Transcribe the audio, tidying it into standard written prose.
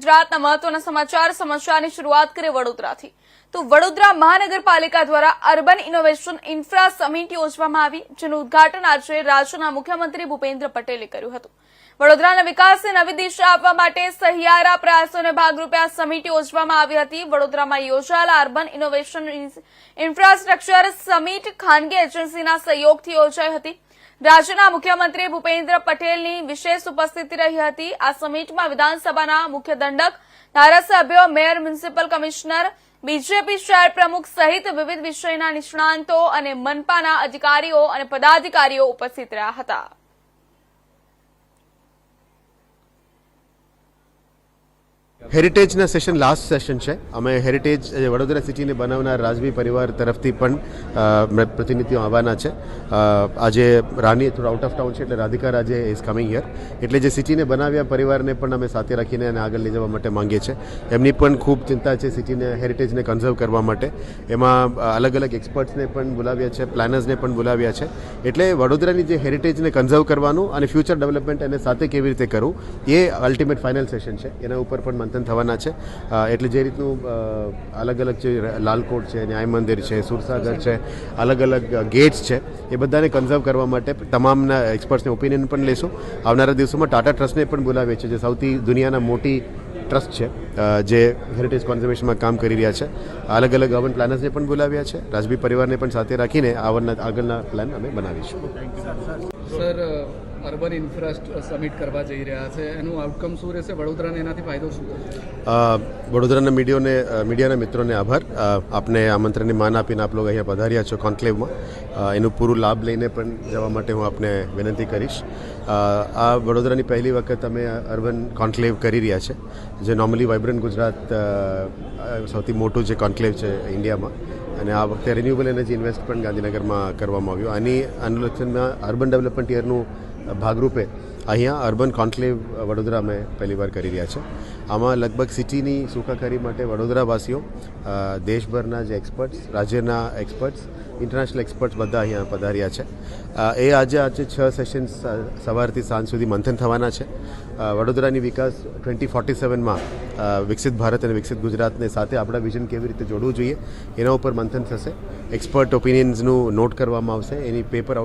ગુજરાતના મહત્વના સમાચારની શરૂઆત કરીએ વડોદરાથી તો વડોદરા મહાનગરપાલિકા દ્વારા અર્બન ઇનોવેશન ઇન્ફ્રા સમિટ યોજવામાં આવી, જેનું ઉદ્ઘાટન આજે રાજ્યના મુખ્યમંત્રી ભૂપેન્દ્ર પટેલે કર્યું હતું। વડોદરાના વિકાસને નવી દિશા આપવા માટે સહિયારા પ્રયાસોને ભાગરૂપે આ સમિટ યોજવામાં આવી હતી। વડોદરામાં યોજાયેલા અર્બન ઇનોવેશન ઇન્ફ્રાસ્ટ્રક્ચર સમિટ ખાનગી એજન્સીના સહયોગથી યોજાઈ હતી। રાજ્યના મુખ્યમંત્રી ભૂપેન્દ્ર પટેલની વિશેષ ઉપસ્થિતિ રહી હતી। આ સમિટમાં વિધાનસભાના મુખ્ય દંડક, ધારાસભ્યો, મેયર, મ્યુનિસિપલ કમિશનર, બીજેપી શહેર પ્રમુખ સહિત વિવિધ વિષયના નિષ્ણાંતો અને મનપાના અધિકારીઓ અને પદાધિકારીઓ ઉપસ્થિત રહ્યા હતા। હેરિટેજના સેશન લાસ્ટ સેશન છે। અમે હેરિટેજ વડોદરા સિટીને બનાવનાર રાજવી પરિવાર તરફથી પણ પ્રતિનિધિઓ આવવાના છે। આજે રાની થોડું આઉટ ઓફ ટાઉન છે, એટલે રાધિકા રાજે ઇઝ કમિંગ હિયર, એટલે જે સિટીને બનાવ્યા પરિવારને પણ અમે સાથે રાખીને અને આગળ લઈ જવા માટે માંગીએ છીએ। એમની પણ ખૂબ ચિંતા છે સિટીને, હેરિટેજને કન્ઝર્વ કરવા માટે। એમાં અલગ અલગ એક્સપર્ટ્સને પણ બોલાવ્યા છે, પ્લાનર્સને પણ બોલાવ્યા છે। એટલે વડોદરાની જે હેરિટેજને કન્ઝર્વ કરવાનું અને ફ્યુચર ડેવલપમેન્ટ એને સાથે કેવી રીતે કરવું, એ અલ્ટિમેટ ફાઇનલ સેશન છે। એના ઉપર પણ મંથન થવાના છે। એટલે જે રીતનું અલગ અલગ જે લાલકોટ છે, ન્યાય મંદિર છે, સુરસાગર છે, અલગ અલગ ગેટ્સ છે, એ બધાને કન્ઝર્વ કરવા માટે તમામના એક્સપર્ટ્સને ઓપિનિયન પણ લેશું। આવનારા દિવસોમાં ટાટા ટ્રસ્ટને પણ બોલાવીએ છીએ, જે સૌથી દુનિયાના મોટી ટ્રસ્ટ છે જે હેરિટેજ કોન્ઝર્વેશનમાં કામ કરી રહ્યા છે। અલગ અલગ અર્બન પ્લાનર્સને પણ બોલાવ્યા છે। રાજવી પરિવારને પણ સાથે રાખીને આગળના પ્લાન અમે બનાવીશું। સર, અર્બન ઇન્ફ્રા સમિટ કરવા જઈ રહ્યા છે, એનું આઉટકમ શું રહેશે? વડોદરાને એનાથી ફાયદો શું થશે? વડોદરાના મીડિયાના મિત્રોને આભાર। આપને આમંત્રણને માન આપીને આપ લોકો અહીંયા પધાર્યા છો કોન્ક્લેવમાં। એનું પૂરું લાભ લઈને પણ જવા માટે હું આપને વિનંતી કરીશ। આ વડોદરાની પહેલી વખત અમે અર્બન કોન્ક્લેવ કરી રહ્યા છે, જે નોર્મલી વાઇબ્રન્ટ ગુજરાત સૌથી મોટું જે કોન્ક્લેવ છે ઇન્ડિયામાં, અને આ વખતે રિન્યુએબલ એનર્જી ઇન્વેસ્ટ પણ ગાંધીનગરમાં કરવામાં આવ્યું। આની અનુલક્ષનમાં અર્બન ડેવલપમેન્ટ યરનું ભાગરૂપે અહીંયા અર્બન કોન્ક્લેવ વડોદરા અમે પહેલીવાર કરી રહ્યા છે। આમાં લગભગ સિટીની સુખાકારી માટે વડોદરાવાસીઓ, દેશભરના જે એક્સપર્ટ્સ, રાજ્યના એક્સપર્ટ્સ, ઇન્ટરનેશનલ એક્સપર્ટ્સ બધા અહીંયા પધાર્યા છે। એ આજે 6 સેશન્સ સવારથી સાંજ સુધી મંથન થવાના છે। વડોદરાની વિકાસ 2047માં વિકસિત ભારત અને વિકસિત ગુજરાતને સાથે આપણા વિઝન કેવી રીતે જોડવું જોઈએ એના ઉપર મંથન થશે। એક્સપર્ટ ઓપિનિયન્સનું નોટ કરવામાં આવશે, એની પેપર